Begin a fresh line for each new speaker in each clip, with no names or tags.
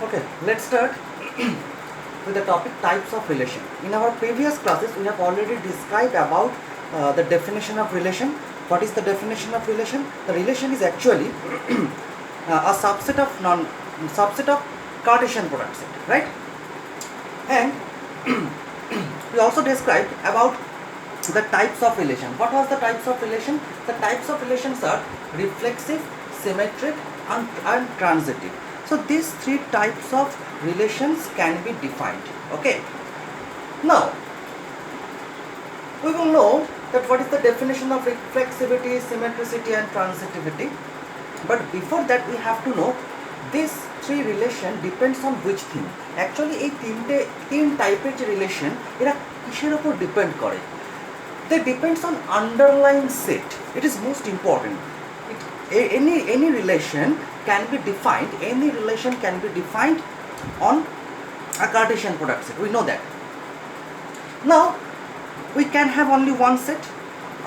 Okay, let's start with the topic types of relation. In our previous classes, we have already described about the definition of relation. What is the definition of relation? The relation is actually a subset of Cartesian product set, right? And we also described about the types of relation. What was the types of relation? The types of relations are reflexive, symmetric, and transitive. So these three types of relations can be defined. Okay. Now we will know that what is the definition of reflexivity, symmetricity, and transitivity. But before that, we have to know this three relation depends on which thing. Actually, এই তিন টাইপের যে relation এরা কিসের উপর depend করে? They depends on underlying set. It is most important. Any relation can be defined. Any relation can be defined on a Cartesian product set. We know that. Now we can have only one set,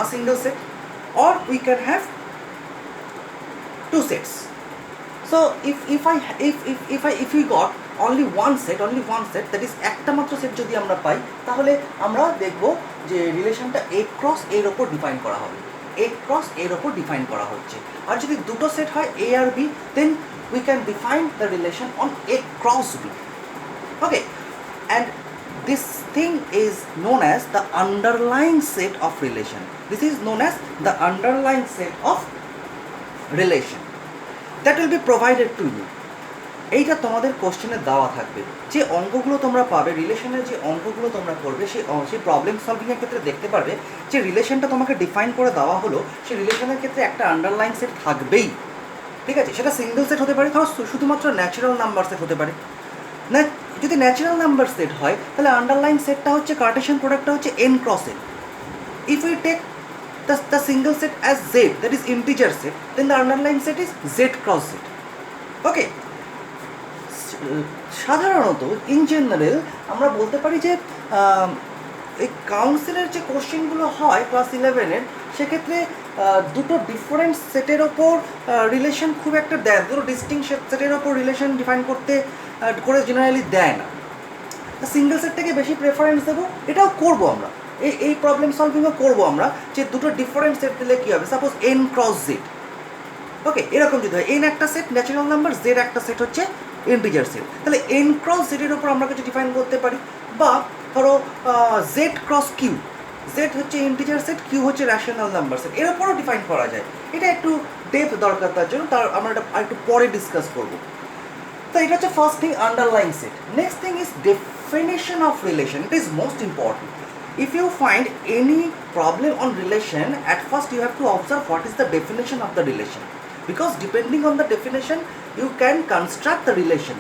a single set, or we can have two sets. So if we got only one set, that is একটা মাত্র set যদি আমরা পাই, তাহলে আমরা দেখব যে রিলেশনটা A cross এর উপর ডিফাইন করা হবে। A ক্রস এর উপর ডিফাইন করা হচ্ছে। আর যদি দুটো সেট হয় A R B, then we can define the relation on A cross B. Okay, and this thing is known as the underlying set of relation. This is known as the underlying set of relation. That will be provided to you. এইটা তোমাদের কোশ্চেনে দেওয়া থাকবে। যে অঙ্কগুলো তোমরা পাবে, রিলেশনের যে অঙ্কগুলো তোমরা করবে, সেই প্রবলেম সলভিংয়ের ক্ষেত্রে দেখতে পারবে যে রিলেশনটা তোমাকে ডিফাইন করে দেওয়া হলো, সেই রিলেশনের ক্ষেত্রে একটা আন্ডারলাইন সেট থাকবেই। ঠিক আছে, সেটা সিঙ্গেল সেট হতে পারে, ধরো শুধুমাত্র ন্যাচারাল নাম্বার সেট হতে পারে না। যদি ন্যাচারাল নাম্বার সেট হয়, তাহলে আন্ডারলাইন সেটটা হচ্ছে কার্টেশিয়ান প্রোডাক্টটা হচ্ছে n cross n. If we take the single set as z, that is integer set, then the underlying set is z cross z. Okay. সাধারণত ইন জেনারেল আমরা বলতে পারি যে এই কাউন্সিলের যে কোশ্চেনগুলো হয় ক্লাস 11-এর, সেক্ষেত্রে দুটো ডিফারেন্ট সেটের ওপর রিলেশন খুব একটা দেয়, দুটো ডিস্টিংক্ট সেটের ওপর রিলেশন ডিফাইন করে জেনারেলি দেয় না। সিঙ্গেল সেটটাকে বেশি প্রেফারেন্স দেবো, এটাও করবো আমরা, এই প্রবলেম সলভিংও করবো আমরা, যে দুটো ডিফারেন্ট সেট দিলে কী হবে। সাপোজ n ক্রস z, ওকে, এরকম যদি হয় n একটা সেট ন্যাচারাল নাম্বার, z একটা সেট হচ্ছে ইন্টিজার সেট, তাহলে n ক্রস z এর উপর আমরা কিছু ডিফাইন করতে পারি। বা ধরো z ক্রস q, z হচ্ছে ইন্টিজার সেট, q হচ্ছে র্যাশনাল নাম্বার সেট, এর উপরও ডিফাইন করা যায়। এটা একটু ডেপথ দরকার, তার জন্য আমরা এটা একটু পরে ডিসকাস করবো। তো এটা হচ্ছে first thing, underlying set. Next thing is definition of relation. It is most important. If you find any problem on relation, at first you have to observe what is the definition of the relation, because depending on the definition you can construct the relation.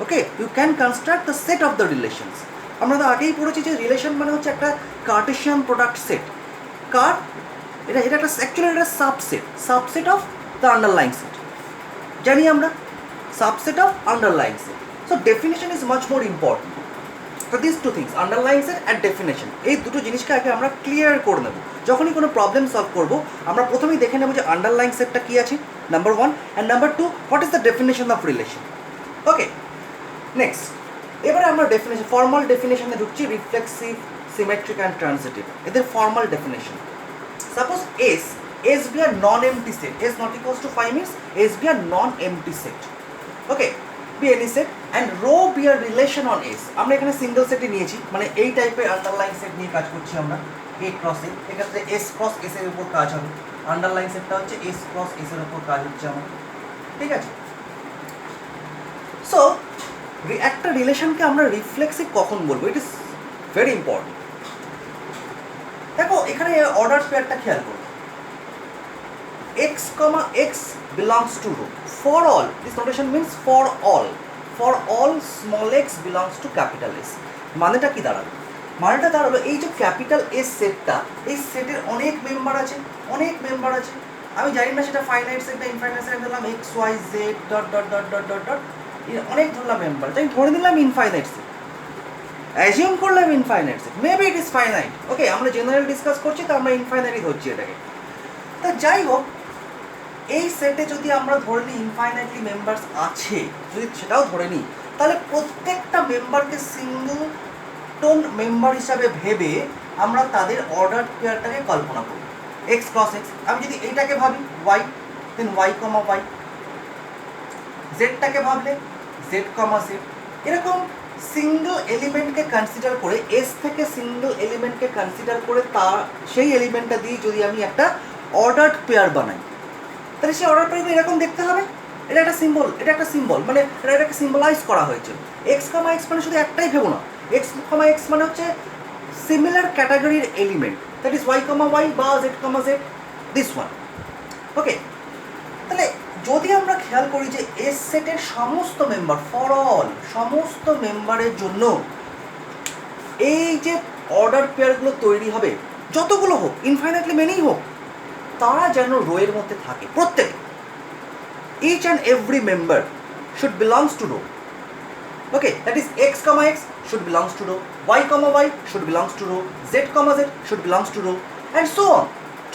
Okay, you can construct the set of the relations. আমরা তো আগেই পড়েছি যে relation মানে হচ্ছে একটা Kardashian product set. এটা একটা অ্যাকচুয়ালি এটা subset of the underlying set, জানি আমরা, subset of underlying set. So definition is much more important. তো this two things, underlying set and definition, এই দুটো জিনিসকে আগে আমরা ক্লিয়ার করে নেব। যখনই কোনো প্রবলেম সলভ করব, আমরা প্রথমেই দেখে নেব যে আন্ডারলাইং সেটটা কী আছে, number 1, and number 2, what is the definition of relation. Okay, next এবারে আমরা ফর্মাল ডেফিনেশনে ঢুকছি। রিফ্লেক্সিভ, সিমেট্রিক অ্যান্ড ট্রানজিটিভ, এদের formal definition. Suppose S B R non empty set, S not equals to 5 means S B R non empty set. Okay, be any set and rho be a relation on S. আমরা এখানে single সেটই নিয়েছি, মানে এই টাইপের underline set নিয়ে কাজ করছি আমরা। A ক্রস A, এক্ষেত্রে S ক্রস S এর উপর কাজ হবে। আন্ডারলাইন সেটটা হচ্ছে S ক্রস S এর উপর কাজ হচ্ছে আমার, ঠিক আছে। সো একটা রিলেশনকে আমরা রিফ্লেক্সিভ কখন বলবো, ইট ইজ ভেরি ইম্পর্টেন্ট। দেখো এখানে অর্ডার পেয়ারটা খেয়াল করো, x, x belongs to rho. For all, this notation means for all small x belongs to capital S. মানেটা কি দাঁড়ালো? মানেটা দাঁড়ালো এই যে ক্যাপিটাল এস সেটটা, এই সেটের অনেক মেম্বার আছে। আমি জানি না সেটা ফাইনাইট সেট না ইনফাইনাইট সেট, ধরলাম X Y Z dot dot dot dot dot dot, অনেক ধরলাম মেম্বার, তাই ধরে নিলাম ইনফাইনাইট সেট, অ্যাজিউম করলাম infinite set, maybe it is finite. Okay, আমরা জেনারেল ডিসকাস করছি, তো আমরা ইনফাইনাইটই ধরছি এটাকে। তা যাই হোক, এই সেটে যদি আমরা ধরে নিই ইনফাইনাইটলি মেম্বার্স আছে, যদি সেটাও ধরে নিই, তাহলে প্রত্যেকটা মেম্বারকে সিঙ্গল টোন মেম্বার হিসাবে ভেবে আমরা তাদের অর্ডার পেয়ারটাকে কল্পনা করি। এক্স ক্রস এক্স, আমি যদি এইটাকে ভাবি ওয়াই, দেন ওয়াই কমা ওয়াই, জেডটাকে ভাবলে জেড কমা জেড, এরকম সিঙ্গল এলিমেন্টকে কনসিডার করে, এস থেকে সিঙ্গল এলিমেন্টকে কনসিডার করে তার সেই এলিমেন্টটা দিয়ে যদি আমি একটা অর্ডার্ড পেয়ার বানাই, তাহলে সেই অর্ডার পেয়ার এরকম দেখতে হবে। এটা একটা সিম্বল, এটা একটা সিম্বল, মানে এটাকে সিম্বলাইজ করা হয়েছে। এক্স কমা এক্স মানে শুধু একটাই ভেবো না, এক্স কমা এক্স মানে হচ্ছে সিমিলার ক্যাটাগরির element, that is Y comma Y বা Z comma Z, this one. Okay, তাহলে যদি আমরা খেয়াল করি যে এস সেটের সমস্ত মেম্বার, ফর অল সমস্ত মেম্বারের জন্য এই যে অর্ডার পেয়ারগুলো তৈরি হবে, যতগুলো হোক, ইনফাইনাইটলি মেনিই হোক, তারা যেন রোয়ের মধ্যে থাকে প্রত্যেক। Each and every member should belongs to rho. Okay, that is x comma x should belongs to rho, y comma y should belongs to rho, z comma z should belongs to rho, and so on.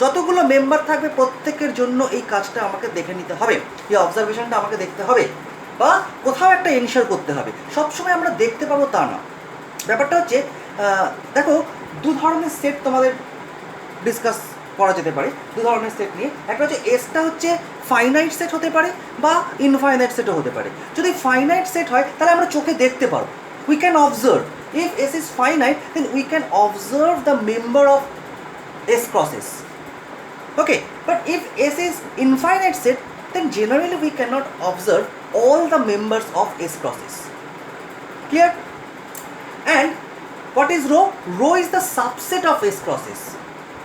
যতগুলো member থাকবে প্রত্যেকের জন্য এই কাজটা আমাকে দেখে নিতে হবে, এই অবজারভেশনটা আমাকে দেখতে হবে, বা কোথাও একটা এনশিওর করতে হবে। সবসময় আমরা দেখতে পাবো তা না। ব্যাপারটা হচ্ছে, দেখো, দু ধরনের সেট তোমাদের ডিসকাস করা যেতে পারে, দু ধরনের সেট নিয়ে। একটা হচ্ছে এসটা হচ্ছে ফাইনাইট সেট হতে পারে বা ইনফাইনাইট সেটও হতে পারে। যদি ফাইনাইট সেট হয় তাহলে আমরা চোখে দেখতে পারবো, we can observe. If S is finite then we can observe the member of S cross S. Okay, but if S is infinite set, then generally we cannot observe all the members of S cross S. Clear? And what is rho? Rho is the subset of S cross S.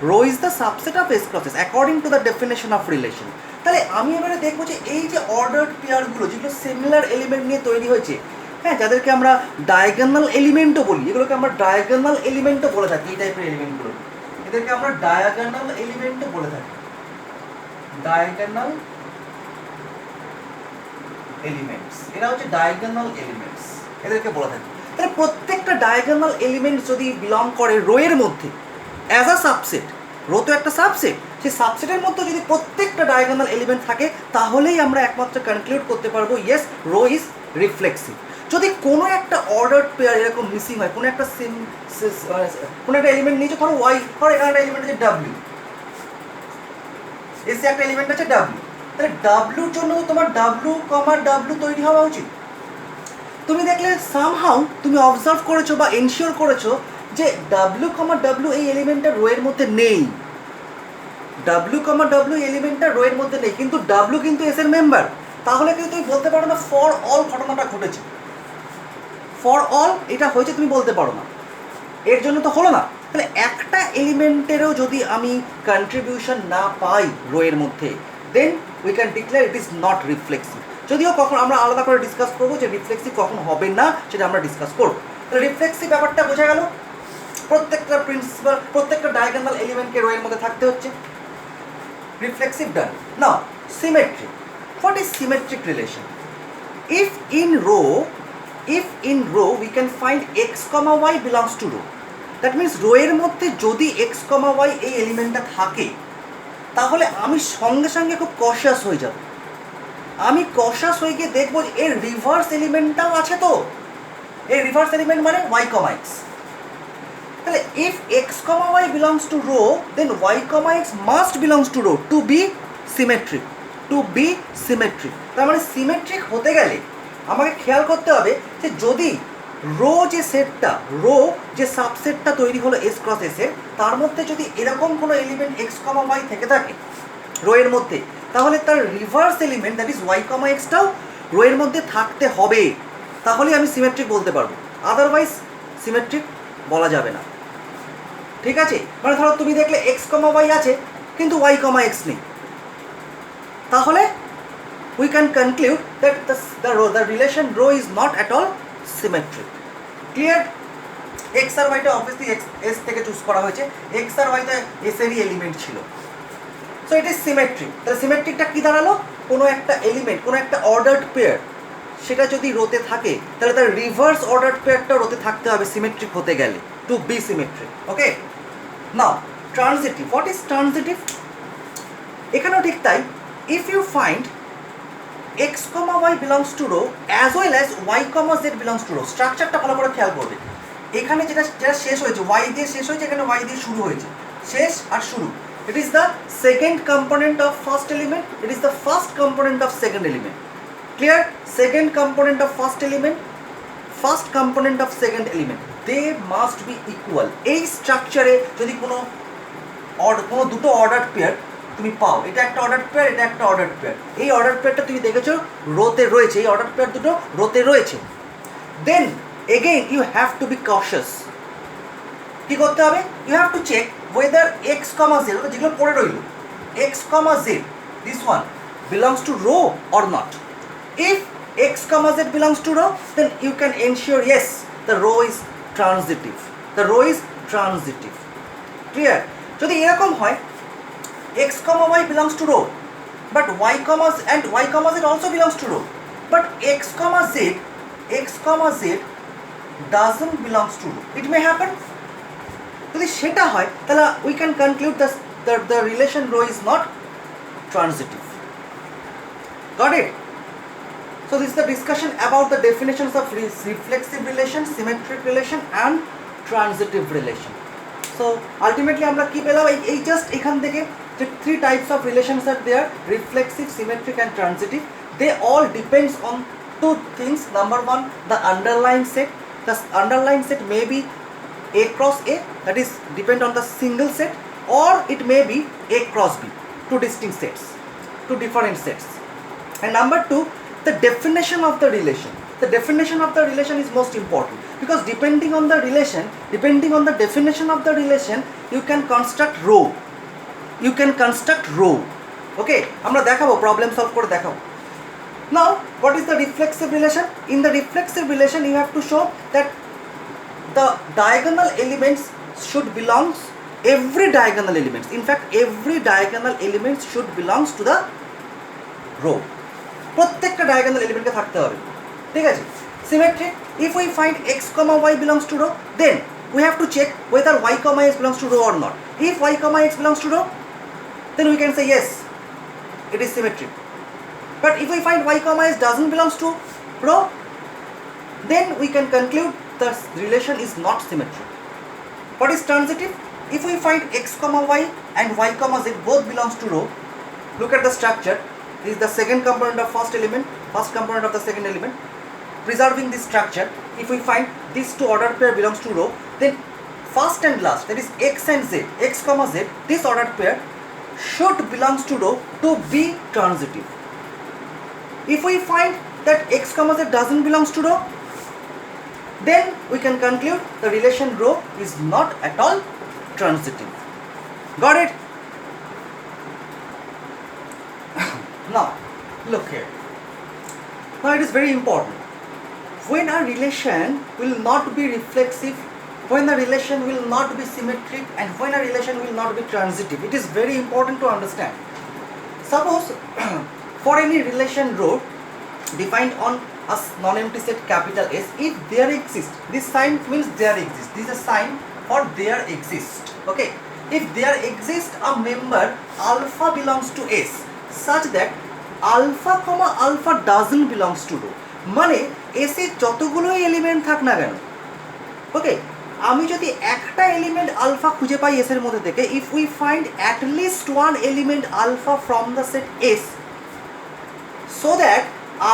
Rho is the subset of S cross S according to the definition of relation. তাহলে আমি এবারে দেখবো যে এই যে ordered পেয়ারগুলো যেগুলো similar element নিয়ে তৈরি হয়েছে, হ্যাঁ, যাদেরকে আমরা ডায়াগোনাল এলিমেন্টও বলি, এগুলোকে আমরা ডায়াগোনাল এলিমেন্টও বলে থাকি, এই টাইপের এলিমেন্টগুলো এদেরকে আমরা ডায়াগোনাল এলিমেন্টও বলে থাকি, ডায়াগোনাল এলিমেন্টস। এরা হচ্ছে ডায়াগোনাল এলিমেন্টস, এদেরকে বলে থাকি। তাহলে প্রত্যেকটা ডায়াগোনাল এলিমেন্ট যদি বিলং করে রো এর মধ্যে অ্যাজ আ সাবসেট, রো তো একটা সাবসেট, সেই সাবসেটের মধ্যে যদি প্রত্যেকটা ডায়াগোনাল এলিমেন্ট থাকে, তাহলেই আমরা একমাত্র কনক্লুড করতে পারবো ইয়েস, রো ইজ রিফ্লেক্সিভ। যদি কোনো একটা অর্ডার পেয়ার এরকম মিসিং হয়, কোনো একটা কোনো একটা এলিমেন্ট নিয়েছে, ধরো ওয়াই, ধরো এখানে একটা এলিমেন্ট আছে ডাব্লিউ, এসে একটা এলিমেন্ট আছে ডাব্লিউ, তাহলে ডাব্লিউর জন্য তোমার ডাব্লিউ কমা ডাব্লিউ তৈরি হওয়া উচিত। তুমি দেখলে সামহাউ তুমি অবজার্ভ করেছো বা এনশিওর করেছো যে ডাব্লিউ কমা ডাব্লিউ এই এলিমেন্টটা রো এর মধ্যে নেই, ডাব্লিউ কমা ডাব্লিউ এলিমেন্টটা রো এর মধ্যে নেই, কিন্তু ডাব্লিউ কিন্তু এস এর মেম্বার। তাহলে কিন্তু তুমি বলতে পারো না ফর অল ঘটনাটা ঘটেছে, ফর অল এটা হয়েছে তুমি বলতে পারো না, এর জন্য তো হলো না। তাহলে একটা এলিমেন্টেরও যদি আমি কন্ট্রিবিউশন না পাই রো এর মধ্যে, then we can declare it is not reflexive. যদিও কখন আমরা আলাদা করে ডিসকাস করবো যে রিফ্লেক্সিভ কখন হবে না, সেটা আমরা ডিসকাস করবো। তাহলে রিফ্লেক্সিভ ব্যাপারটা বোঝা গেল, প্রত্যেকটা প্রিন্সিপাল, প্রত্যেকটা ডায়াগোনাল এলিমেন্টকে রো এর মধ্যে থাকতে হচ্ছে, reflexive done. Now symmetric, what is symmetric relation? If in row we can find x, y belongs to row, that means rho এর মধ্যে যদি x, y এই এলিমেন্টটা থাকে, তাহলে আমি সঙ্গে সঙ্গে খুব কশাস হয়ে যাব। আমি কশাস হয়ে গিয়ে দেখবো যে এর রিভার্স এলিমেন্টটাও আছে। তো এর রিভার্স এলিমেন্ট মানে y, x। তাহলে if x, y belongs to row, then y, x must belongs to row to be symmetric, তার মানে সিমেট্রিক হতে গেলে আমাকে খেয়াল করতে হবে যে যদি রো যে সেটটা, রো যে সাবসেটটা তৈরি হলো এস ক্রস এস এর, তার মধ্যে যদি এরকম কোনো এলিমেন্ট এক্স কমা ওয়াই থেকে থাকে রো এর মধ্যে, তাহলে তার reverse element that is Y comma এক্সটাও রো এর মধ্যে থাকতে হবে, তাহলেই আমি সিমেট্রিক বলতে পারবো, আদারওয়াইজ সিমেট্রিক বলা যাবে না। ঠিক আছে, মানে ধরো তুমি দেখলে এক্স কমা ওয়াই আছে কিন্তু ওয়াই কমা এক্স নেই, তাহলে we can conclude that the relation rho is not at all symmetric. Clear? x R y টা obviously s থেকে চুজ করা হয়েছে, x আর y টা s এরই এলিমেন্ট ছিল, সো ইট ইজ সিমেট্রিক। তাহলে সিমেট্রিকটা কি দাঁড়ালো? কোনো একটা এলিমেন্ট, কোনো একটা অর্ডার্ড পেয়ার, সেটা যদি রোতে থাকে তাহলে তার রিভার্স অর্ডার্ড পেয়ারটা রোতে থাকতে হবে সিমেট্রিক হতে গেলে, to be symmetric. Okay, now transitive, what is transitive? এখানেও ঠিক তাই। If you find x comma y belongs to rho as well as y comma z belongs to rho. স্ট্রাকচারটা ভালো করে খেয়াল করবে। এখানে যেটা শেষ হয়েছে y দিয়ে শেষ হয়েছে, এখানে y দিয়ে শুরু হয়েছে, শেষ আর শুরু। It is the second component of first element, it is the first component of second element. Clear? Second component of first element, first component of second element, they must be equal. এই স্ট্রাকচারে যদি কোনো দুটো order pair তুমি পাও, এটা একটা order pair, এটা একটা অর্ডার পেয়ার, এই অর্ডার পেয়ারটা তুমি দেখেছো রোতে রয়েছে, এই অর্ডার পেয়ার দুটো রোতে রয়েছে, then again you have to be cautious. কি করতে হবে? You have to check whether x comma z, যেগুলো পড়ে রইল, x comma Z, this one belongs to rho or not. If x comma z belongs to row, then you can ensure yes, the row is transitive, the row is transitive. Clear? যদি এরকম হয় x comma y belongs to row but y comma z also belongs to row, but x comma z doesn't belongs to row, it may happen. যদি সেটা হয় তাহলে we can conclude that the relation row is not transitive. Got it? So this is the discussion about the definitions of reflexive relation, symmetric relation and transitive relation. So ultimately আমরা কি পেলাম, এই just এখান থেকে যে three types of relations are there, reflexive, symmetric and transitive. They all depends on two things. Number one, the underlying set. The underlying set may be A cross A, that is depend on the single set, or it may be A cross B, two distinct sets, two different sets. And number two, the definition of the relation. The definition of the relation is most important, because depending on the relation, depending on the definition of the relation, you can construct row. You can construct row. Okay, আমরা দেখাবো, problem solve করে দেখাবো। Now, what is the reflexive relation? In the reflexive relation, you have to show that the diagonal elements should belongs, every diagonal elements, in fact every diagonal elements should belongs to the row. প্রত্যেকটা diagonal এলিমেন্টকে থাকতে হবে, ঠিক আছে? Symmetric, if we find x comma y belongs to row, then we have to check whether y comma x belongs to row or not. If y comma x belongs to row, then we can say yes, it is symmetric. But if we find y comma x doesn't belongs to row, then we can conclude the relation is not symmetric. What is transitive? If we find x comma y and y comma z both belongs to row, look at the structure. This is the second component of first element, first component of the second element. Preserving this structure, if we find these two ordered pair belongs to row, then first and last, that is x and z, x comma z, this ordered pair should belongs to row to be transitive. If we find that x comma z doesn't belongs to row, then we can conclude the relation row is not at all transitive. Got it? Now, look here. Now it is very important. When a relation will not be reflexive, when a relation will not be symmetric, and when a relation will not be transitive, it is very important to understand. Suppose for any relation row defined on a non-empty set capital S, if there exists, this sign means there exists, this is a sign for there exist, okay? If there exists a member alpha belongs to S, such that alpha comma alpha doesn't belongs to row, মানে S এর যতগুলো element থাক না কেন, ওকে, আমি যদি একটা element alpha খুঁজে পাই S এর মধ্যে থেকে, if we find at least one element alpha from the set S, so that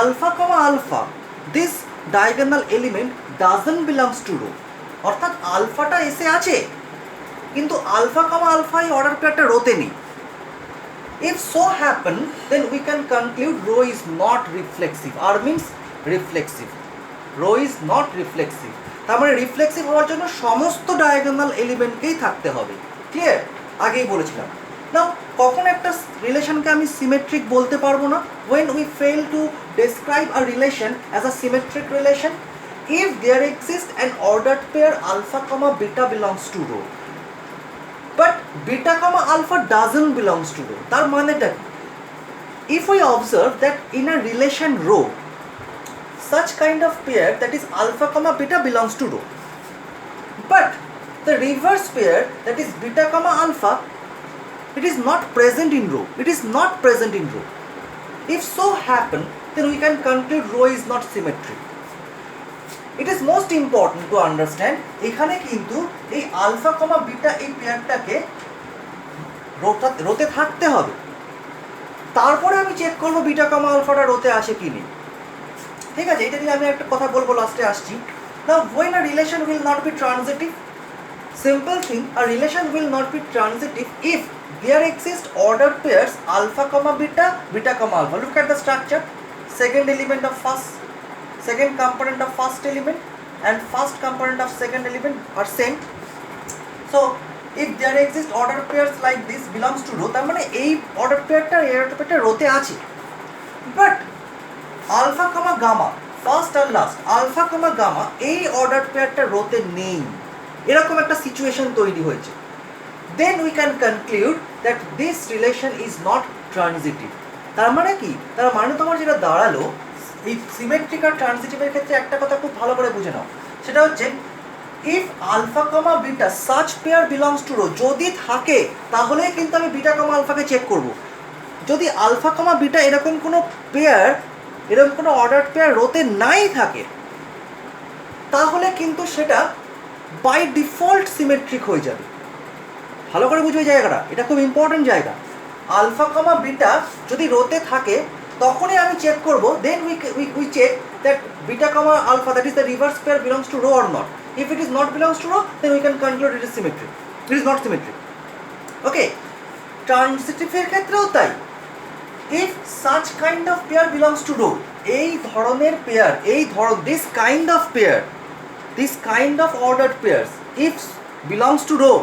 alpha comma alpha, this diagonal element doesn't belongs to row, অর্থাৎ আলফাটা S এ আছে কিন্তু আলফা comma alpha এই order পেয়ারটা রোতে নেই। If so happen, then we can conclude row is not reflexive, or means reflexive. Row is not reflexive. তার মানে reflexive হওয়ার জন্য সমস্ত ডায়াগোনাল এলিমেন্টকেই থাকতে হবে। ক্লিয়ার? আগেই বলেছিলাম। নাও কখন একটা রিলেশনকে আমি সিমেট্রিক বলতে পারবো না? when we fail to describe a relation as a symmetric relation, if there exists an ordered pair alpha comma beta belongs to row, but beta comma alpha doesn't belongs to row. তার মানেটা কি? If we observe that in a relation row, such kind of pair, that is alpha comma beta belongs to row, but the reverse pair, that is beta comma alpha, it is not present in row. It is not present in row. If so happen then we can conclude rho is not symmetric. It is most important to understand এখানে কিন্তু এই alpha comma beta এই পেয়ারটাকে রোতে থাকতে হবে, তারপরে আমি check করবো beta কমা আলফাটা রোতে আসে কি নেই। ঠিক আছে, এটা নিয়ে আমি একটা কথা বলবো, লাস্টে আসছি। Now when a relation will not be transitive, simple thing, a relation will not be transitive if there exist ordered pairs alpha comma beta, beta comma alpha. Look at the structure. Second element of first, second component of first element and first component of second element are same. So if there exist ordered pairs like this belongs to rho, তার মানে এই ordered pairটা এই ordered pairটা রোতে আছে। But alpha comma gamma, first আর last, alpha comma gamma এই order পেয়ারটা রোতে নেই, এরকম একটা সিচুয়েশন তৈরি হয়েছে। Then we can conclude that this relation is not transitive. তার মানে কি? তার মানে তোমার যেটা দাঁড়ালো, এই সিমেট্রিক আর ট্রানজিটিভের ক্ষেত্রে একটা কথা খুব ভালো করে বুঝে নাও, সেটা হচ্ছে if alpha comma beta such pair belongs to rho, যদি থাকে তাহলেই কিন্তু আমি বিটা কমা আলফাকে চেক করব। যদি আলফা কমা বিটা এরকম কোনো পেয়ার, এরকম কোনো অর্ডার পেয়ার রোতে নাই থাকে, তাহলে কিন্তু সেটা বাই ডিফল্ট সিমেট্রিক হয়ে যাবে। ভালো করে বুঝবে জায়গাটা, এটা খুব ইম্পর্টেন্ট জায়গা। আলফা কমা বিটা যদি রোতে থাকে তখনই আমি চেক করব, then we check that beta comma alpha, that is the reverse pair, belongs to rho or not. If it is not belongs to rho, then we can conclude it is symmetric, it is not symmetric. Okay, ট্রানজিটিভের ক্ষেত্রেও তাই। If such kind of pair belongs to rho, এই ধরনের pair, এই this kind of pair, this kind of ordered pairs, if belongs to rho,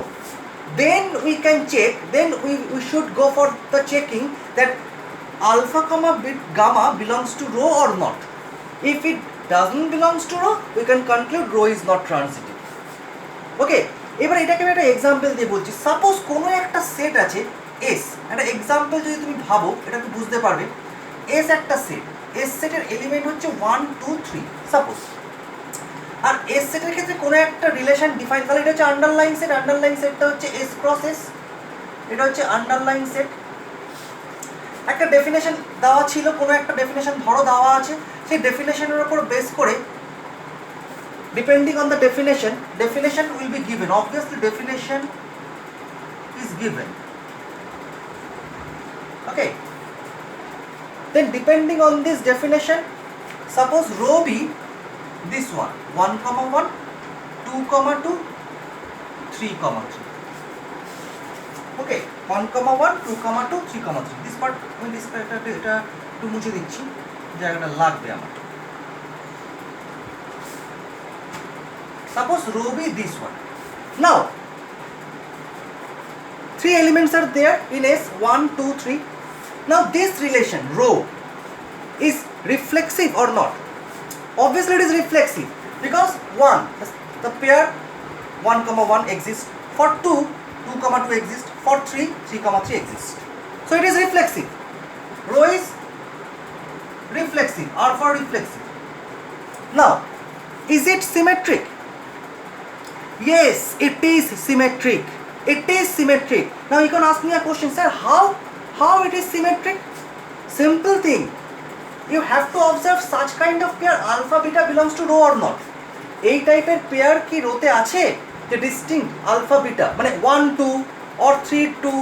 then we can check, then we should go for the checking that alpha comma gamma belongs to rho or not. If it doesn't belongs to rho, we can conclude rho is not transitive. Okay, এবার এটাকে আমি একটা example দিয়ে বলছি। Suppose কোনো একটা set আছে S, একটা এক্সাম্পল যদি তুমি ভাবো এটা তুমি বুঝতে পারবে। এস একটা সেট, এস সেটের এলিমেন্ট হচ্ছে 1 2 3 সাপোজ। আর এস সেটের ক্ষেত্রে কোনো একটা রিলেশন ডিফাইন, তাহলে এটা হচ্ছে আন্ডারলাইন সেট, আন্ডারলাইন সেটটা হচ্ছে এস ক্রস এস, এটা হচ্ছে আন্ডারলাইন সেট। একটা ডেফিনেশন দেওয়া ছিল, কোনো একটা ডেফিনেশন ধরো দেওয়া আছে, সেই ডেফিনেশনের উপর বেস করে depending on the definition will be given, obviously definition is given. Okay, then depending on this definition, suppose rho be this one, 1 comma 1 2 comma 2 3 comma 3. Okay, 1 comma 1 2 comma 2 3 comma 3. This part এটা একটু মুছে দিচ্ছি, জায়গাটা লাগবে আমার। Suppose rho be this one. Now 3 elements are there in S, 1 2 3. Now this relation rho is reflexive or not? Obviously it is reflexive, because 1, the pair 1 comma 1 exists, for 2 2 comma 2 exists, for 3 3 comma 3 exists. So it is reflexive. Rho is reflexive, R for reflexive. Now is it symmetric? Yes, it is symmetric. It is symmetric. Now you can ask me a question, sir, how it is symmetric? Simple thing. You have to observe such kind of pair alpha beta belongs to rho or not. এই টাইপের pair কি রোতে আছে? যে distinct alpha beta, মানে 1 2 or 3 2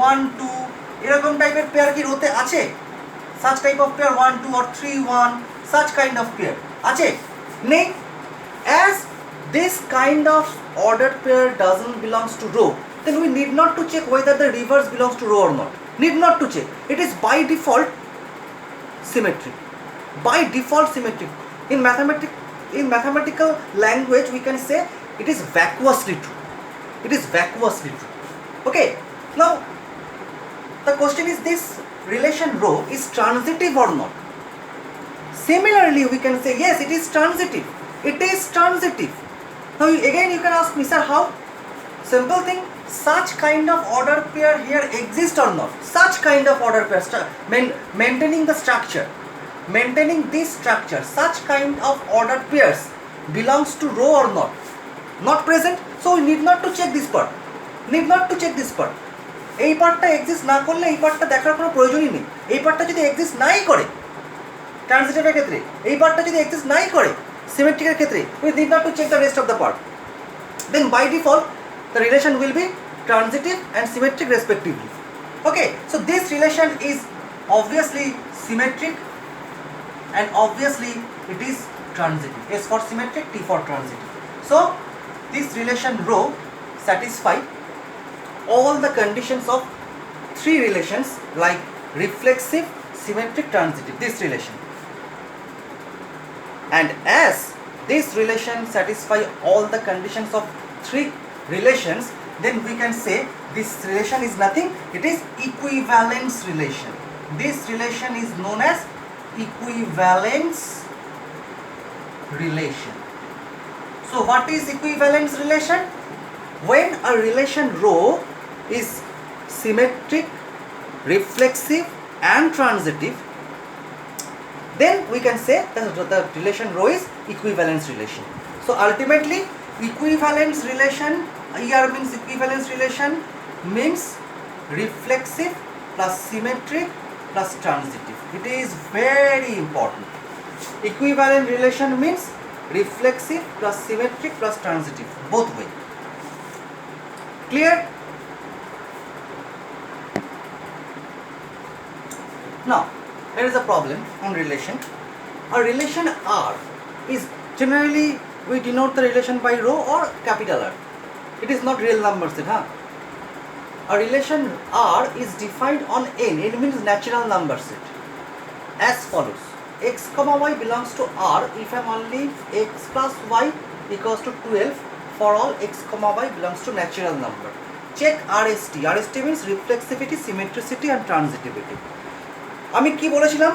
1 2, এরকম টাইপের pair কি রোতে আছে? Such type of pair 1 2 or 3 1, such kind of pair আছে? নেই। As this kind of ordered pair doesn't belongs to rho, then we need not to check whether the reverse belongs to rho or not. Need not to check. It is by default symmetric. By default symmetric. In mathematical language we can say it is vacuously true. It is vacuously true. Okay. Now the question is, this relation rho is transitive or not? Similarly we can say yes, it is transitive. It is transitive. Now again you can ask me, sir, how? Simple thing, such kind of order pair here exist or not? Such kind of order pair, maintaining the structure, maintaining this structure, such kind of ordered pairs belongs to rho or not? Not present, so we need not to check this part. Need not to check this part. এই পার্টটা exist না করলে এই পার্টটা দেখার কোনো প্রয়োজনই নেই। এই পার্টটা যদি এক্সিস্ট নাই করে, ট্রানজিটিভের ক্ষেত্রে এই পার্টটা যদি এক্সিস্ট নাই করে সিমেট্রিকের ক্ষেত্রে we need not to check the rest of the part, then by default the relation will be transitive and symmetric respectively. Okay, so this relation is obviously symmetric and obviously it is transitive. S for symmetric, T for transitive. So this relation rho satisfy all the conditions of three relations like reflexive, symmetric, transitive, this relation. And as this relation satisfy all the conditions of three relations, then we can say this relation is nothing, it is equivalence relation. This relation is known as equivalence relation. So what is equivalence relation? When a relation rho is symmetric, reflexive and transitive, then we can say that the relation rho is equivalence relation. So ultimately equivalence relation here means equivalence relation means reflexive plus symmetric plus transitive. It is very important. Equivalent relation means reflexive plus symmetric plus transitive, both way. Clear? Now there is a problem on relation. A relation R is generally we denote the relation by rho or capital R. It is not real number set, huh? A relation R is defined on N. N means natural number set. As follows: x comma y belongs to R if and only x plus y equals to 12 for all x comma y belongs to natural number. Check RST. RST means reflexivity, symmetricity and transitivity. আমি কি বলেছিলাম?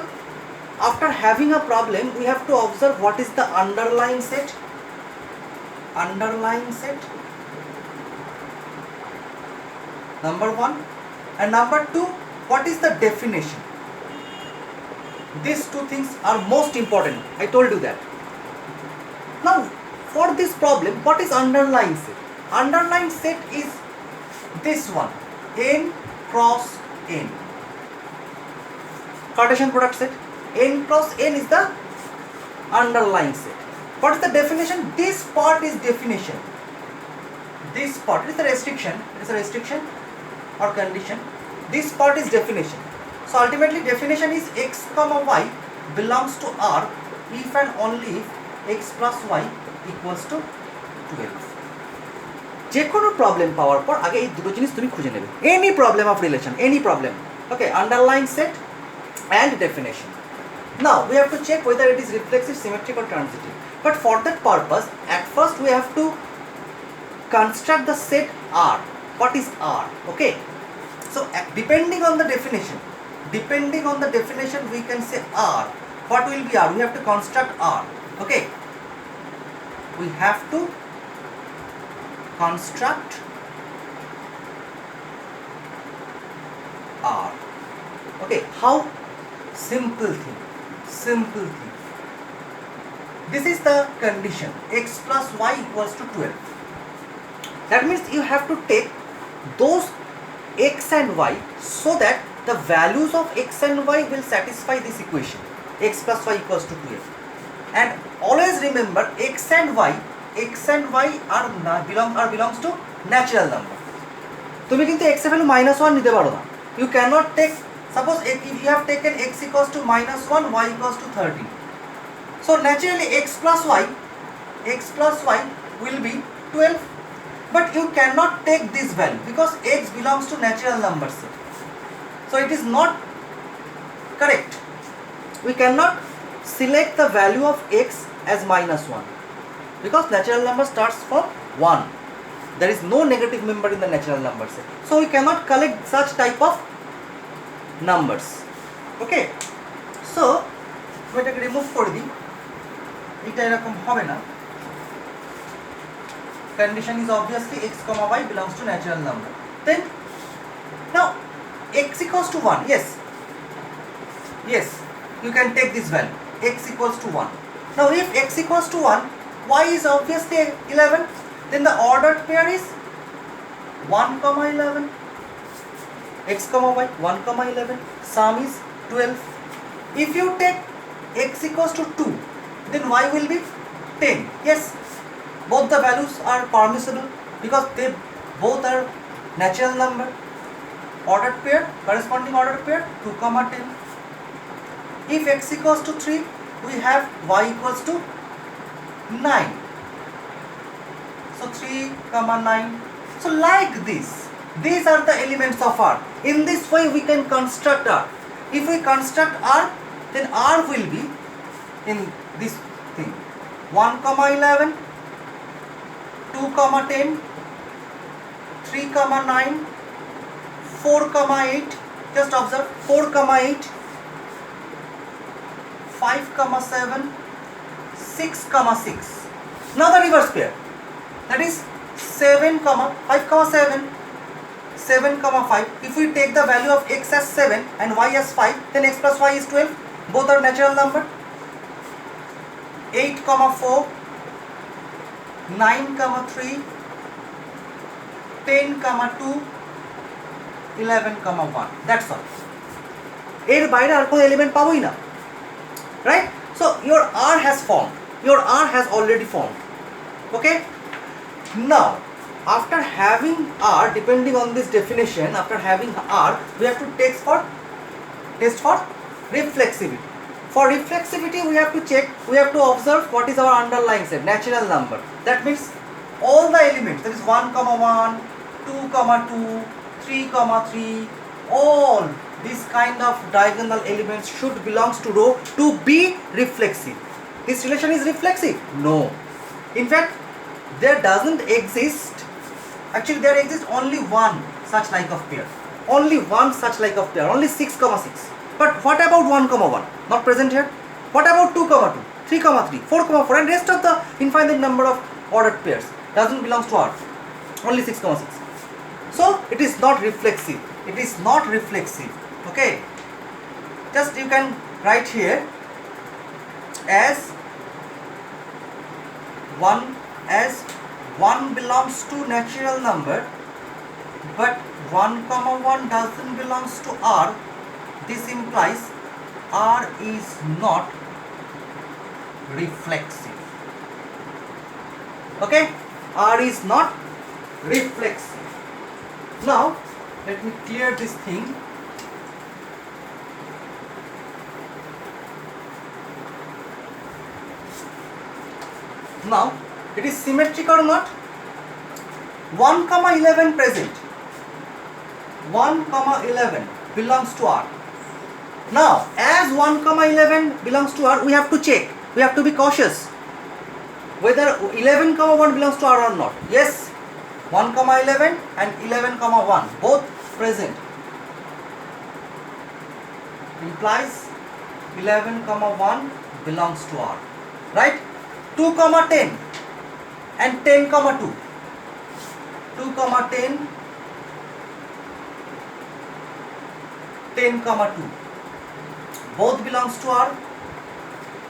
After having a problem, we have to observe what is the underlying set. Underlying set. Number one. And number two, what is the definition? These two things are most important. I told you that. Now, for this problem, what is underlying set? Underlying set is this one, n cross n. Cartesian product set. N cross n is the underlying set. What is the definition? This part is definition. This part is the restriction. It is a restriction or condition. This part is definition. So ultimately definition is x comma y belongs to R if and only if x plus y equals to 12. যে কোনো problem পাওয়ার পর আগে এই দুটো জিনিস তুমি খুঁজে নেবে, any problem of relation, any problem, okay, underline set and definition. Now we have to check whether it is reflexive, symmetric or transitive. But for that purpose, at first we have to construct the set R. What is R? Okay. So depending on the definition, we can say R. What will be R? We have to construct R. Okay. We have to construct R. Okay. How? Simple thing. This is the condition, x plus y equals to 12. That means you have to take those x and y so that the values of x and y will satisfy this equation, x plus y equals to 12. And always remember x and y belongs to natural number. তুমি কিন্তু x এর value -1 নিতে পারো না. You cannot take, suppose if you have taken x equals to -1, y equals to 13. So naturally x plus y will be 12. But you cannot take this value because x belongs to natural number set. So it is not correct. We cannot select the value of x as -1 because natural number starts from 1. There is no negative member in the natural number set. So we cannot collect such type of numbers. Okay. So এটাকে remove করে দিই, এটা এরকম হবে না. Condition is obviously x comma y belongs to natural number. Then now x equals to 1. Yes, you can take this value, x equals to 1. Now if x equals to 1, y is obviously 11, then the ordered pair is 1 comma 11. X comma y 1 comma 11, sum is 12. If you take x equals to 2, then y will be 10. Yes, both the values are permissible because they both are natural number. Ordered pair, corresponding ordered pair, 2, 10. If x equals to 3, we have y equals to 9. So 3, 9. So like this, these are the elements of R. In this way we can construct R. If we construct R, then R will be in this thing. 1, 11, 2, 10, 3, 9, 4, 8. Just observe 4, 8, 5, 7, 6, 6. Now the reverse pair. That is 7, 5, 7, 7, 5. If we take the value of x as 7 and y as 5, then x plus y is 12. Both are natural number. 8, 4, 9, 3, 10, 2, 11, 1. That's all. এর বাইরে আর কোনো element পাবোই না, right? So your R has formed. Your R has already formed. Okay? Now, after having R, depending on this definition, after having R, we have to test for reflexivity. For reflexivity, we have to check, we have to observe what is our underlying set, natural number. That means all the elements, that is 1, 1, 2, 2, 3, 3, all these kind of diagonal elements should belongs to row to be reflexive. This relation is reflexive? No. In fact, there doesn't exist, actually there exists only one such like of pair. Only one such like of pair, only 6, 6. But what about 1, 1? Not present here. What about 2, 2, 3, 3, 4, 4 and rest of the infinite number of ordered pairs doesn't belongs to R. Only 6, 6. So it is not reflexive. It is not reflexive. Okay. Just you can write here as 1 belongs to natural number, but 1, 1 doesn't belongs to R. This implies R is not reflexive. Okay? R is not reflexive. Now, let me clear this thing. Now, it is symmetric or not? 1, 11 present. 1, 11 belongs to R. Now, as 1, 11 belongs to R, we have to check. We have to be cautious whether 11, 1 belongs to R or not. Yes, 1, 11 and 11, 1 both present implies 11, 1 belongs to R. Right? 2, 10 and 10, 2. 2, 10, 10, 2. Both belongs to R.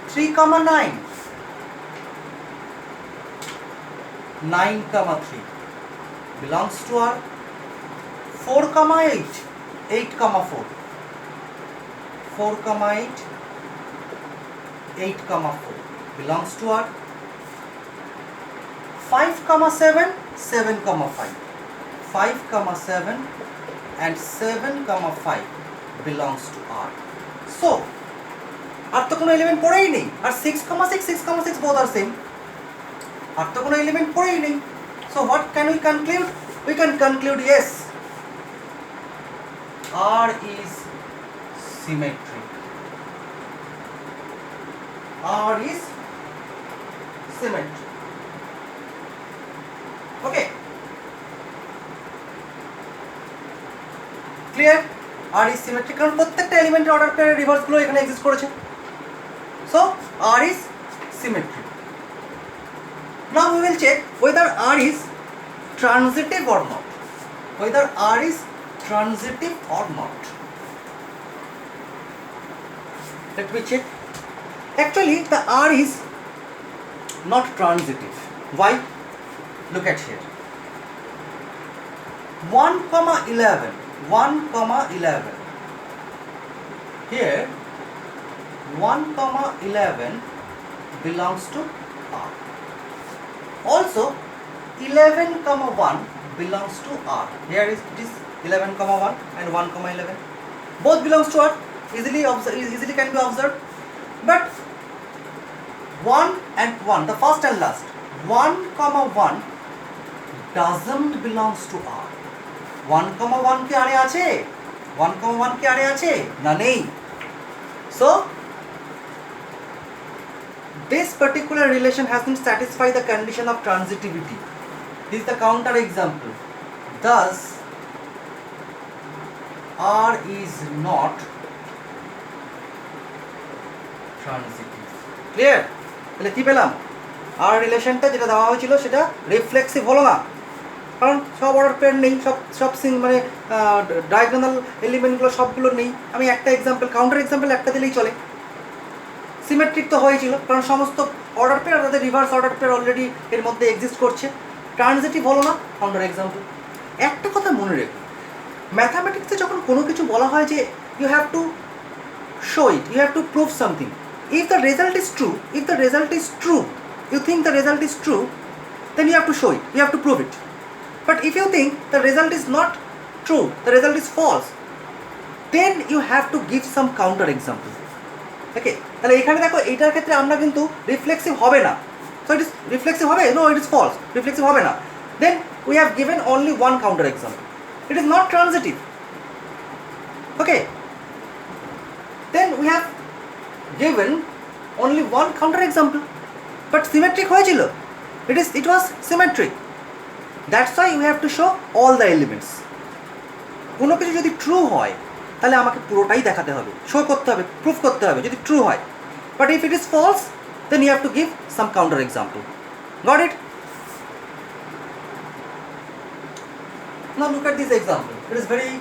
3, 9. 9, 3 belongs to R. 4, 8. 8, 4. 4, 8. 8, 4 belongs to R. 5, 7. 7, 5. 5, 7 and 7, 5 belongs to R. So, আর তো কোনো element পড়েই নেই, আর 6, 6 both are same. আর তো কোনো element পড়েই নেই. So what can we conclude? We can conclude yes, R is symmetric. R is symmetric. Okay. Clear? R is symmetric কারণ প্রত্যেকটা এলিমেন্টের অর্ডার পেয়ারের রিভার্স গুলো এখানে এক্সিস্ট করেছে। So R is symmetric. Now we will check whether R is transitive or not. Whether R is transitive or not. Let me check. Actually, the R is not transitive. Why? Look at here. 1, 11. 1, 11. Here 1 comma 11 belongs to R. Also 11 comma 1 belongs to R. Here is it is 11 comma 1 and 1 comma 11. Both belongs to R. Easily can be observed. But 1 and 1, the first and last, 1 comma 1 doesn't belongs to R. 1 comma 1 কি আরে আছে? 1 comma 1 কি আরে আছে? না নেই. So this particular relation has not satisfied the condition of transitivity. This is the counter example. Thus R is not transitive. Clear? তাহলে কি পেলাম? আর রিলেশনটা যেটা দেওয়া হয়েছিল সেটা রিফ্লেক্সিভ হলো না, কারণ সব অর্ডার পেয়ার নেই, সব মানে ডায়াগোনাল এলিমেন্টগুলো সবগুলো নেই। আমি একটা এক্সাম্পল, কাউন্টার এক্সাম্পল একটা দিলেই চলে। সিমেট্রিক তো হয়েছিল কারণ সমস্ত অর্ডার পেয়ার তাদের রিভার্স অর্ডার পেয়ার অলরেডি এর মধ্যে এক্সিস্ট করছে। ট্রানজিটিভ হলো না, কাউন্টার এক্সাম্পল। একটা কথা মনে রেখো, ম্যাথামেটিক্সে যখন কোনো কিছু বলা হয় যে you have to show it, you have to prove something, if the result is true, you think the result is true, then you have to show it, you have to prove it. But if you think the result is not true, the result is false, then you have to give some counter example. Okay, তাহলে এখানে দেখো এইটার ক্ষেত্রে আমরা কিন্তু reflexive হবে না। So it is reflexive হবে? No, it is false. Reflexive হবে না. Then we have given only one counter example. It is not transitive. Okay. Then we have given only one counter example, but symmetric হয়েছিল, it was symmetric. That's why we have to show all the elements. কোনো কিছু যদি true হয় তাহলে আমাকে পুরোটাই দেখাতে হবে, শো করতে হবে, প্রুফ করতে হবে যদি ট্রু হয়। But if it is false, then you have to give some counter example. Got it? Now look at this example. It is very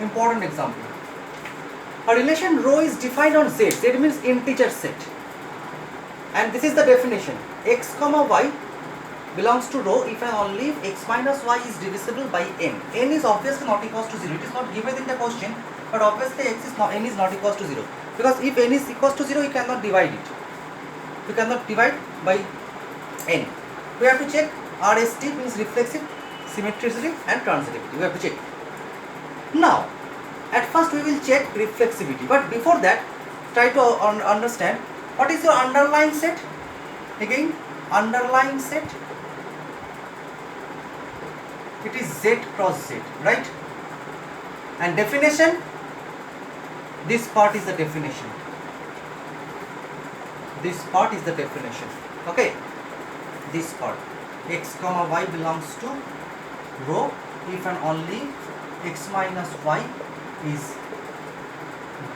important example. A relation rho is defined on Z. Z means integer set. And this is the definition. X comma y belongs to rho if and only if x minus y is divisible by n. N is obviously not equals to 0. It is not given in the question, but obviously n is not equals to 0. Because if n is equals to 0, you cannot divide it. You cannot divide by n. We have to check RST means reflexive, symmetricity and transitivity. We have to check. Now, at first we will check reflexivity, but before that try to understand what is your underlying set. Again, underlying set, it is Z cross Z, right? And definition, this part is the definition, this part is the definition. Okay, this part, x comma y belongs to rho if and only x minus y is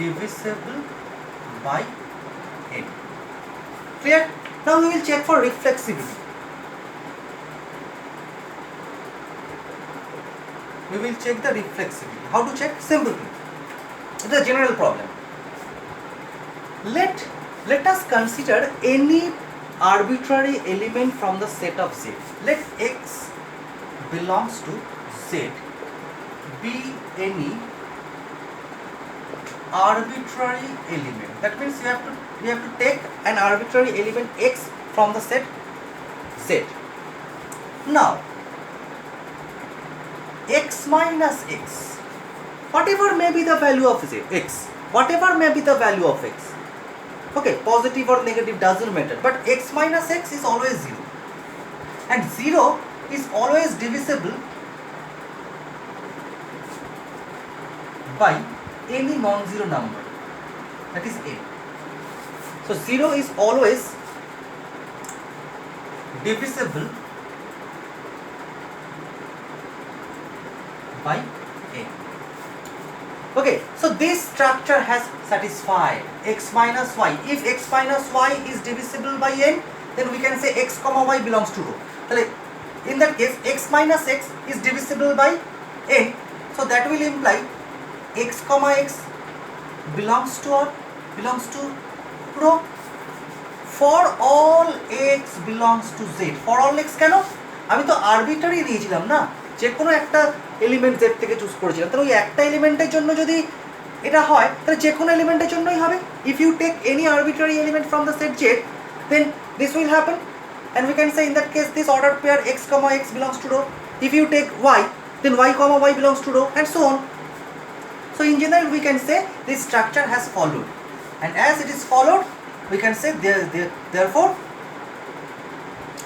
divisible by n. Clear? Now we will check for reflexivity. We will check the reflexivity. How to check? Simple thing. It's a general problem. Let us consider any arbitrary element from the set of Z. Let x belongs to Z be any arbitrary element. That means you have to take an arbitrary element x from the set Z. Now x minus x, whatever may be the value of x, whatever may be the value of x, okay, positive or negative doesn't matter, but x minus x is always 0, and 0 is always divisible by any non-zero number, that is a. So 0 is always divisible by a. Okay, so this structure has satisfied x minus y. If x minus y is divisible by n, then we can say x comma y belongs to rho. In that case, x minus x is divisible by n, so that will imply x comma x belongs to or belongs to rho. For all x belongs to z. For all x কেন? আমি তো arbitrary নিয়েছিলাম না, যে কোনো একটা element z থেকে choose করেছিলাম, তাহলে ওই একটা এলিমেন্টের জন্য যদি এটা হয় তাহলে যে কোনো এলিমেন্টের জন্যই হবে। If you take any arbitrary element from the set Z, then this will happen, and we can say in that case this ordered pair x comma x belongs to rho. If you take y, then y comma y belongs to rho, and so on. So in general we can say this structure has followed, and as it is followed we can say therefore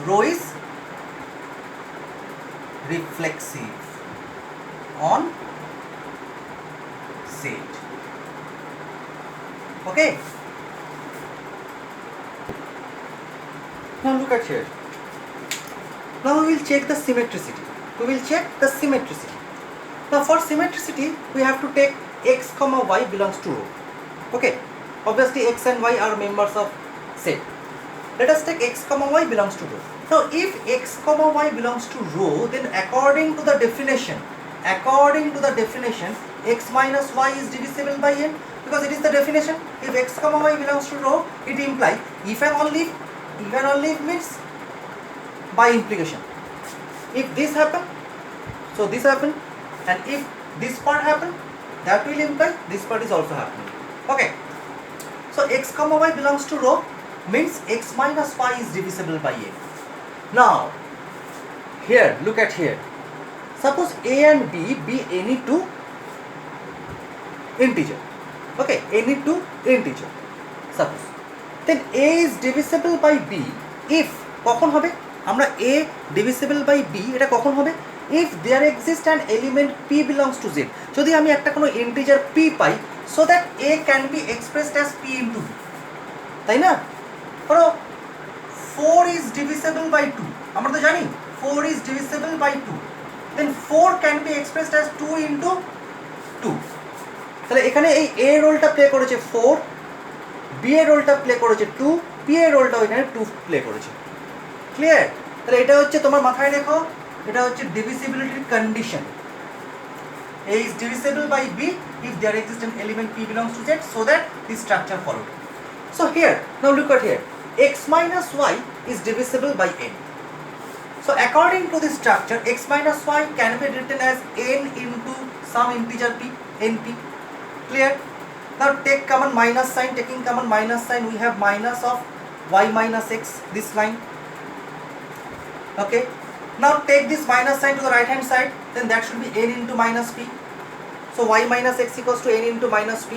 rho is reflexive on Z. Okay, now look at here. Now we will check the symmetricity. Now for symmetricity we have to take x comma y belongs to rho. Okay, obviously x and y are members of set. Let us take x comma y belongs to rho. Now if x comma y belongs to rho, then according to the definition x minus y is divisible by n, because it is the definition. If x comma y belongs to rho, it implies if and only means by implication. If this happen, so this happen, and if this part happen, that will imply this part is also happening. Okay, so x comma y belongs to rho means x minus y is divisible by n. Now here, look at here. Suppose a and b be any two integer. Okay, any two integer. Suppose then a is divisible by b if কখন হবে আমরা a divisible by b এটা কখন হবে if there exists an element p belongs to z, যদি আমি একটা কোনো integer p pi so that a can be expressed as p into b, তাই না? ধরো 4 is divisible by 2, আমরা তো জানি 4 is divisible by 2, then 4 can be expressed as 2 into 2. তাহলে এখানে এই a রোলটা প্লে করেছে 4, b এর রোলটা প্লে করেছে 2, p এর রোলটা এখানে 2 প্লে করেছে। ক্লিয়ার? তাহলে এটা হচ্ছে তোমার মাথায় রেখো, এটা হচ্ছে divisibility condition. A is divisible by b if there exists an element p belongs to z, so that this structure followed. So here, now look at here, x minus y is divisible by n. So according to this structure, x minus y can be written as n into some integer p, np. Clear? Now take common minus sign. Taking common minus sign, we have minus of y minus x, this line. Okay, now take this minus sign to the right hand side, then that should be n into minus p. So y minus x equals to n into minus p.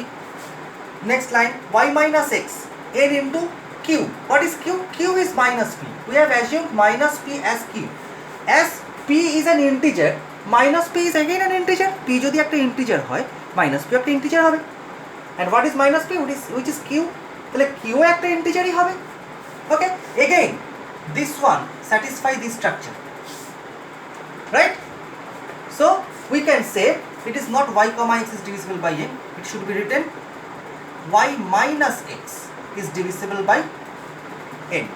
Next line, y minus x, n into q. What is q? Q is minus p. We have assumed minus p as q. As p is an integer, minus p is again an integer. p যদি একটা integer হয়, minus p একটা integer হবে. And what is minus p? Which is q. তাহলে q একটা integerই হবে. Okay, again this one satisfy this structure, right? So we can say it is not y comma x is divisible by n, it should be written y minus x is divisible by n.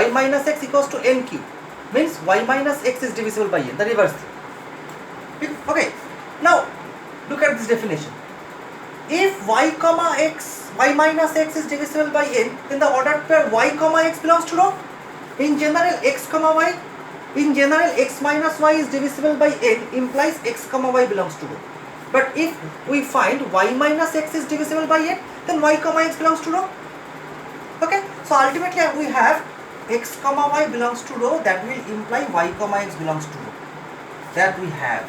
Y minus x equals to n cube, means y minus x is divisible by n, the reverse thing. Okay, now look at this definition. If y comma x, y minus x is divisible by n, then the ordered pair y comma x belongs to rho. In general, x minus y is divisible by n implies x comma y belongs to rho. But if we find y minus x is divisible by n, then y comma x belongs to rho. Okay, so ultimately we have x comma y belongs to rho, that will imply y comma x belongs to rho. That we have.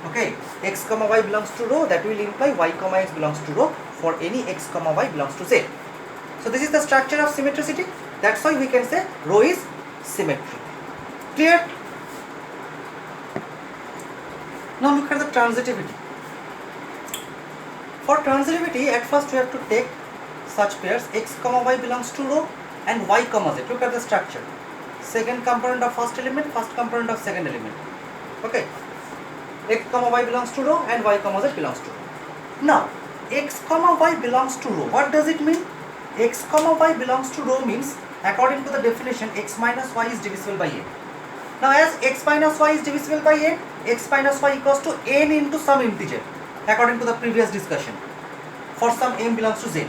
Okay, x comma y belongs to rho, that will imply y comma x belongs to rho for any x comma y belongs to z. So this is the structure of symmetricity. That's why we can say rho is symmetric. Clear? Now look at the transitivity. For transitivity, at first we have to take such pairs x comma y belongs to rho and y comma z. Look at the structure. Second component of first element, first component of second element. Okay, x comma y belongs to rho and y comma z belongs to rho. Now x comma y belongs to rho, what does it mean? X comma y belongs to rho means, according to the definition, x minus y is divisible by n. Now as x minus y is divisible by n, x minus y equals to n into some integer, according to the previous discussion, for some m belongs to z.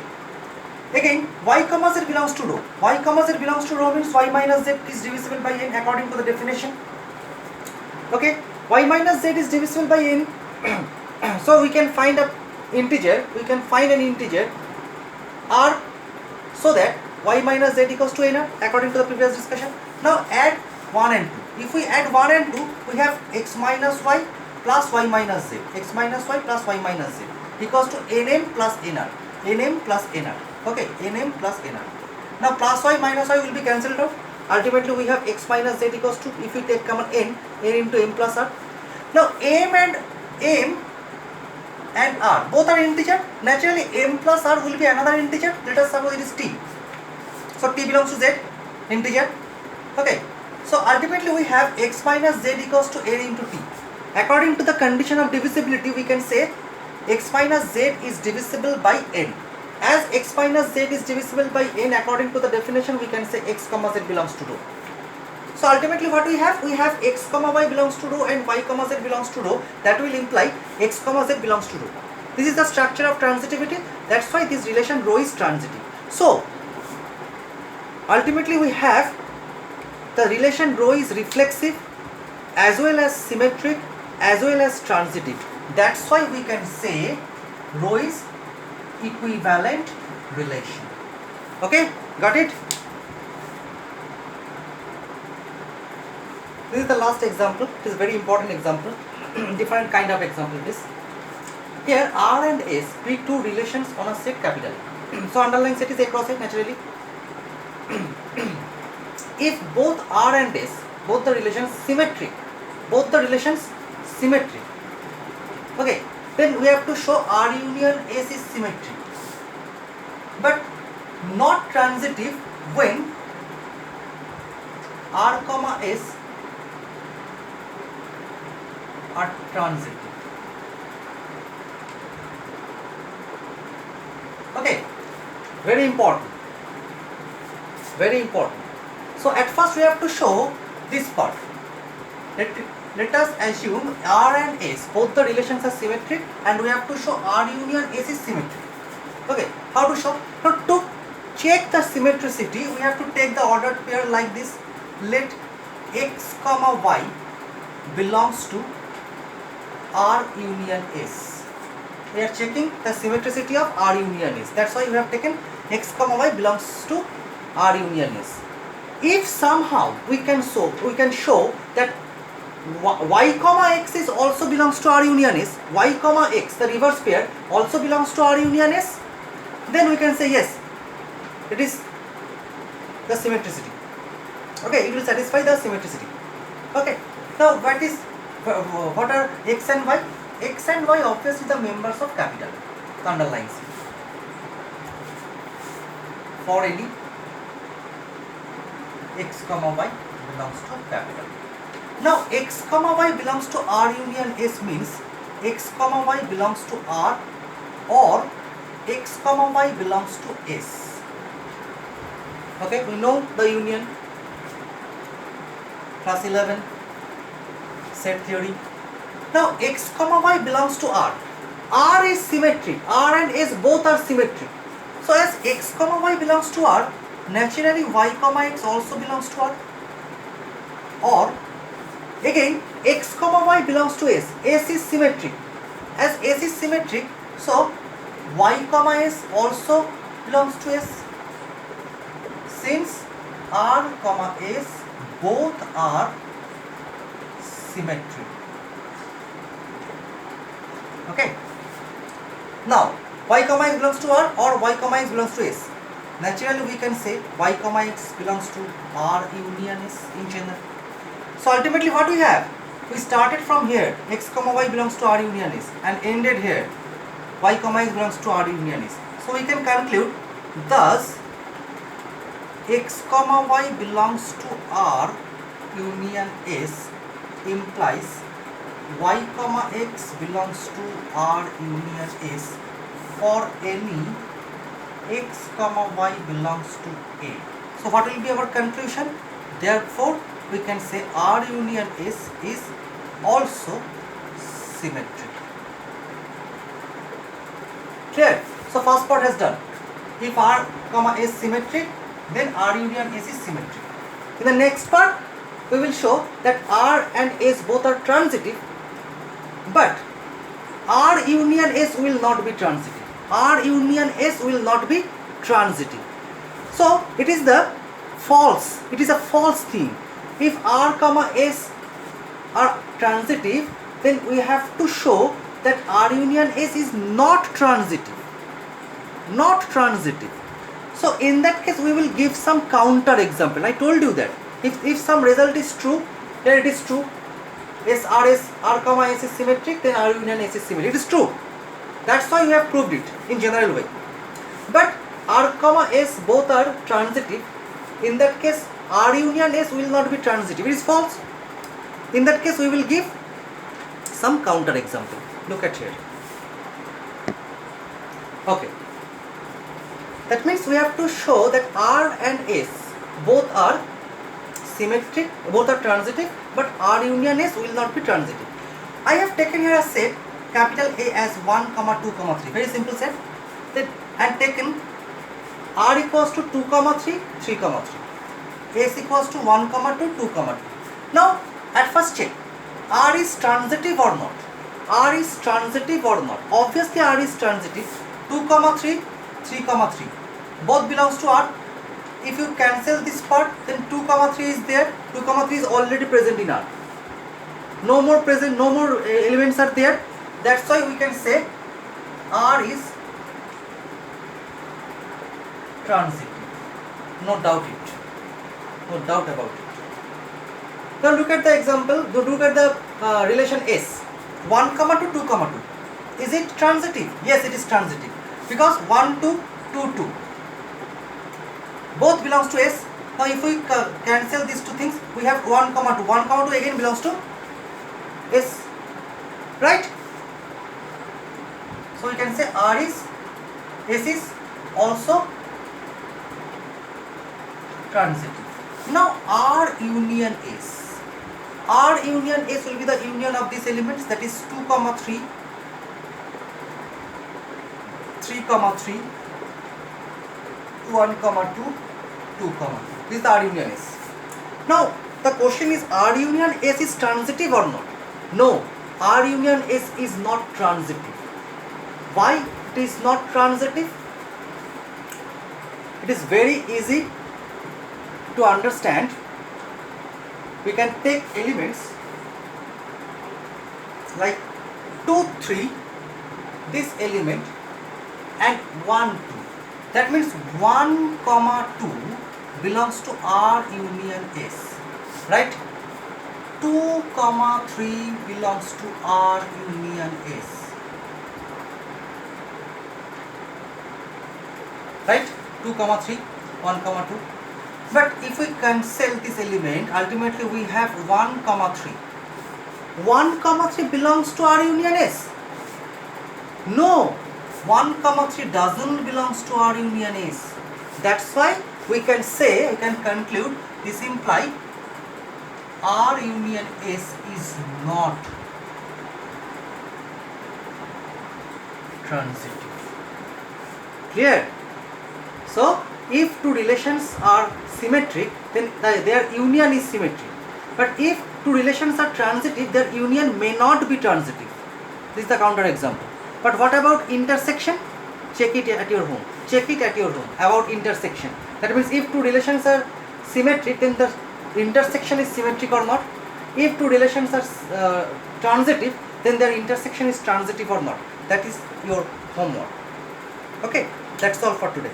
Again, y comma z belongs to rho. Y comma z belongs to rho means y minus z is divisible by n according to the definition. Okay, y minus z is divisible by n. So we can find a integer, we can find an integer r so that y minus z equals to nr according to the previous discussion. Now add 1 and 2. If we add 1 and 2, we have x minus y plus y minus z. X minus y plus y minus z equals to nm plus nr. Nm plus nr. Okay, nm plus nr. Now plus y minus y will be cancelled out. Ultimately we have x minus z equals to, if we take common n into m plus r. Now m and r both are integer. Naturally m plus r will be another integer. Let us suppose it is t. So t belongs to z, integer. Okay. So ultimately we have x minus z equals to n into t. According to the condition of divisibility, we can say x minus z is divisible by n. As x minus z is divisible by n, according to the definition, we can say x comma z belongs to rho. So ultimately what we have? We have x comma y belongs to rho and y comma z belongs to rho. That will imply x comma z belongs to rho. This is the structure of transitivity. That's why this relation rho is transitive. So ultimately we have the relation rho is reflexive as well as symmetric as well as transitive. That's why we can say rho is equivalent relation. Okay, got it? This is the last example. It is a very important example. Different kind of example it is. Here R and S be two relations on a set capital. So underlying set is A cross A naturally. If both R and S, both the relations symmetric, okay, then we have to show R union S is symmetric, but not transitive when R comma S are transitive. Okay, very important. So at first we have to show this part. Let us assume R and S, both the relations are symmetric, and we have to show R union S is symmetric. Okay, how to show? Now to check the symmetricity, we have to take the ordered pair like this. Let x comma y belongs to R union S. We are checking the symmetricity of R union S. That's why we have taken x comma y belongs to R union S. If somehow we can show that y comma x is also belongs to R union S, y comma x, the reverse pair, also belongs to R union S, then we can say yes, it is the symmetricity. Okay, it will satisfy the symmetricity. Okay, now what are x and y? X and y obviously the members of capital, the underlines. For any x comma y belongs to capital. Now x comma y belongs to R union S means x comma y belongs to R or x comma y belongs to S. Okay, we know the union, class 11 set theory. Now x comma y belongs to R. R is symmetric. R and S both are symmetric. So as x comma y belongs to R, naturally y comma x also belongs to R. Or again x comma y belongs to S. S is symmetric. As S is symmetric, so y comma S also belongs to S. Since R comma S both are symmetric. Okay. Now y comma x belongs to R or y comma x belongs to S. Naturally we can say y comma x belongs to R union S in general. So ultimately what we have? We started from here, x comma y belongs to R union S, and ended here, y comma x belongs to R union S. So we can conclude thus x comma y belongs to R union S implies y comma x belongs to R union S for any x comma y belongs to A. So what will be our conclusion? Therefore we can say R union S is also symmetric. Clear? So first part has done. If R comma S symmetric, then R union S is symmetric. In the next part we will show that R and S both are transitive, but R union S will not be transitive. R union S will not be transitive. So it is the false. It is a false thing. If R comma S are transitive, then we have to show that R union S is not transitive. Not transitive. So in that case we will give some counter example. I told you that if some result is true, then it is true. R comma S is symmetric, then R union S is symmetric. It is true. That's why we have proved it in general way. But R comma S both are transitive. In that case R union S will not be transitive. It is false. In that case we will give some counter example. Look at here. Okay. That means we have to show that R and S both are symmetric, both are transitive, but R union S will not be transitive. I have taken here a set capital A as 1, 2, 3. Very simple set. And taken R equals to 2, 3, 3, 3. S equals to 1, 2, 2, 2. Now at first check R is transitive or not. R is transitive or not. Obviously R is transitive. 2, 3, 3, 3. Both belongs to R. If you cancel this part, then 2, 3 is there. 2, 3 is already present in R. No more present, no more elements are there. That's why we can say R is transitive. No doubt it. No doubt about it. Now look at the example. Look at the relation S. 1, 2, 2, 2. Is it transitive? Yes, it is transitive. Because 1, 2, 2, 2. Both belongs to S. Now if we cancel these two things, we have 1, 2. 1, 2 again belongs to S. Right? So we can say S is also transitive. Now R union S. R union S will be the union of these elements, that is 2, 3, 3, 3, 1, 2, 2, 2. This is the R union S. Now the question is, R union S is transitive or not? No, R union S is not transitive. Why it is not transitive? It is very easy to understand. We can take elements like 2, 3, this element, and 1, 2. That means 1, 2 belongs to R union S, right? 2, 3 belongs to R union S, right? 2, 3, 1, 2. But if we cancel this element, ultimately we have 1, 3. 1, 3 belongs to R union S. No, 1, 3 doesn't belongs to R union S. That's why we can say, we can conclude, this imply R union S is not transitive. Clear? So if two relations are symmetric, then their union is symmetric. But if two relations are transitive, their union may not be transitive. This is the counter example. But what about intersection? Check it at your home. Check it at your home about intersection. That means if two relations are symmetric, then the intersection is symmetric or not. If two relations are transitive, then their intersection is transitive or not. That is your homework. Okay, that's all for today.